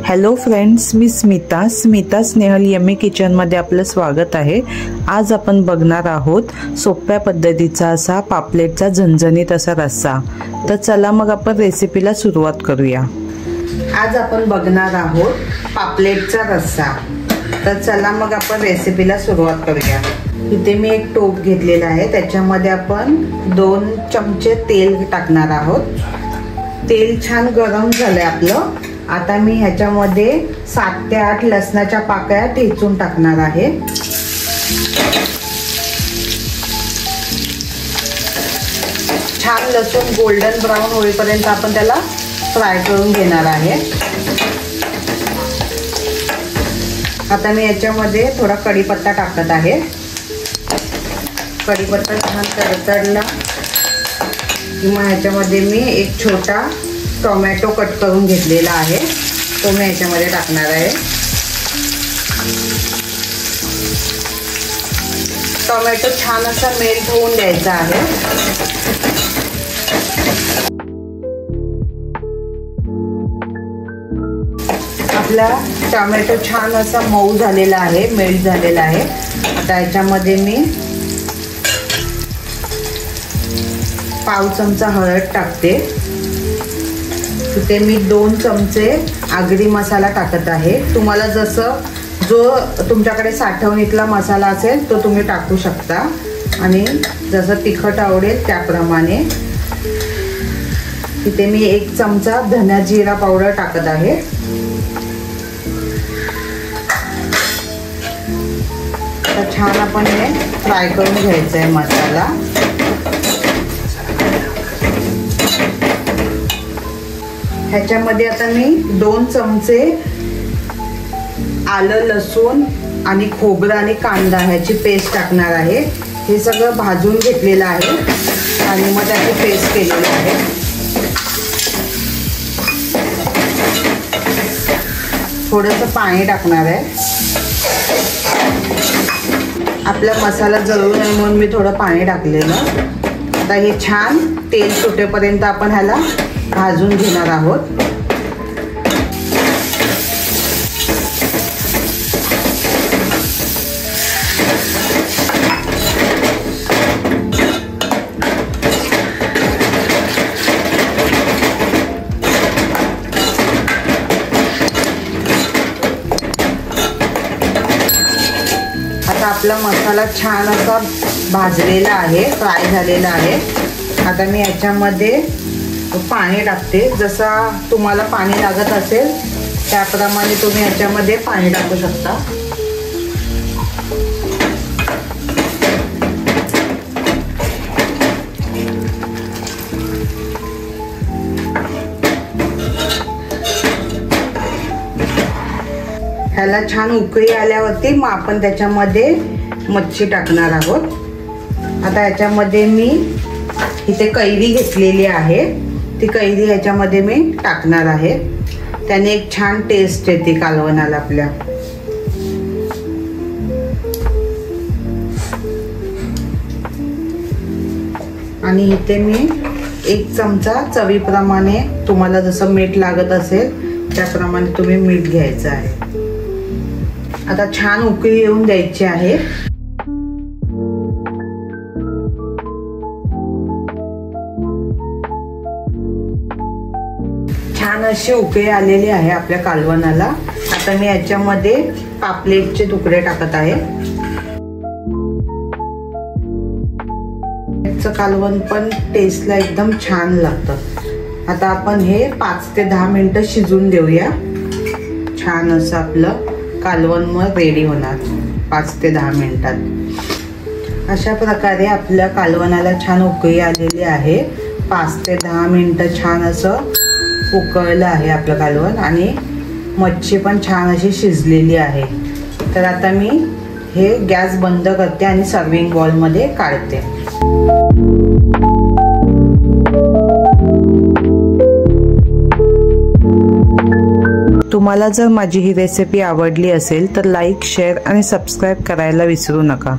Hello friends, मी Smita Snehal yummy kitchen मध्ये आपलं स्वागत आहे। आज आपण बघणार आहोत सोप्या पद्धतीचा असा पापलेटचा झणझणीत असा रस्सा। तर चला मग आपण रेसिपीला सुरुवात करूया। आज आपण बघणार आहोत पापलेटचा रस्सा। तर चला मग आपण रेसिपीला सुरुवात करूया। इथे मी एक टोप घेतलेला आहे, त्याच्यामध्ये आपण 2 चमचे तेल टाकणार आहोत। तेल छान गरम झालंय आपलं। आता मी ह्याच्यामध्ये 7 ते 8 लसणाच्या पाकळ्या ठेचून टाकणार आहे। छान लसूण गोल्डन ब्राउन होईपर्यंत आपण त्याला फ्राय करून घेणार आहे। आता मी याच्यामध्ये थोडा कढीपत्ता टाकत आहे। कढीपत्ता छान तडतडला की मग ह्याच्यामध्ये मी एक छोटा टोमॅटो कट करून घेतलेला आहे, तो मी याच्यामध्ये टाकणार आहे। टोमॅटो छान असा मेल्ट होऊन द्यायचा आहे। आपला टोमॅटो छान असा मऊ झालेला आहे, मेल्ट झालेला आहे। आता याच्यामध्ये मी पाव चमचा हळद टाकते। तिथे मी 2 चमचे आगरी मसाला टाकत आहे। तुम्हाला जसं जो तुमच्याकडे साठवणीतला मसाला असेल तो तुम्ही टाकू शकता आणि जसं तिखट आवडेल त्याप्रमाणे। तिथे मी 1 चमचा धना जिरा पावडर टाकत आहे। तर छान आपण हे फ्राय करून घ्यायचं आहे मसाला। ह्याच्यामध्ये आता मी 2 चमचे आलं लसूण आणि खोबरं आणि कांदा ह्याची पेस्ट टाकणार आहे। हे सगळं भाजून घेतलेलं आहे आणि मग त्याची पेस्ट केलेली आहे। थोडंसं पाणी टाकणार आहे। आपला मसाला जळू नये म्हणून मी थोडं पाणी टाकलेलं। आता हे छान तेल सुटेपर्यंत आपण ह्याला भाजून घेणार आहोत। आता आपला मसाला छान असा भाजलेला आहे, फ्राय झालेला आहे। आता मी याच्यामध्ये पाणी टाकते। जसा तुम्हाला पाणी लागत असेल त्याप्रमाणे तुम्ही याच्यामध्ये पाणी टाकू शकता। ह्याला छान उकळी आल्यावरती मग आपण त्याच्यामध्ये मच्छी टाकणार आहोत। आता याच्यामध्ये मी इथे कैरी घेतलेली आहे, ती कैरी ह्याच्यामध्ये मी टाकणार आहे। त्याने एक छान टेस्ट येते कालवणाला आपल्या। आणि इथे मी 1 चमचा चवीप्रमाणे, तुम्हाला जसं मीठ लागत असेल त्याप्रमाणे तुम्ही मीठ घ्यायचं आहे। आता छान उकळी येऊन द्यायची आहे। छान अशी उकळी आलेली आहे आपल्या कालवणाला। आता मी याच्यामध्ये पापलेटचे तुकडे टाकत आहे। याचं कालवण पण टेस्टला एकदम छान लागतं। आता आपण हे 5 ते 10 मिनिटं शिजून देऊया। छान असं आपलं कालवण मग रेडी होणार 5 ते 10 मिनिटात। अशा प्रकारे आपल्या कालवणाला छान उकळी आलेली आहे। 5 ते 10 मिनिटं छान असं उकळलं आहे आपलं कालवण आणि मच्छी पण छान अशी शिजलेली आहे। तर आता मी हे गॅस बंद करते आणि सर्विंग बॉलमध्ये काढते। तुम्हाला जर माझी ही रेसिपी आवडली असेल तर लाईक, शेअर आणि सबस्क्राईब करायला विसरू नका।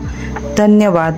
धन्यवाद।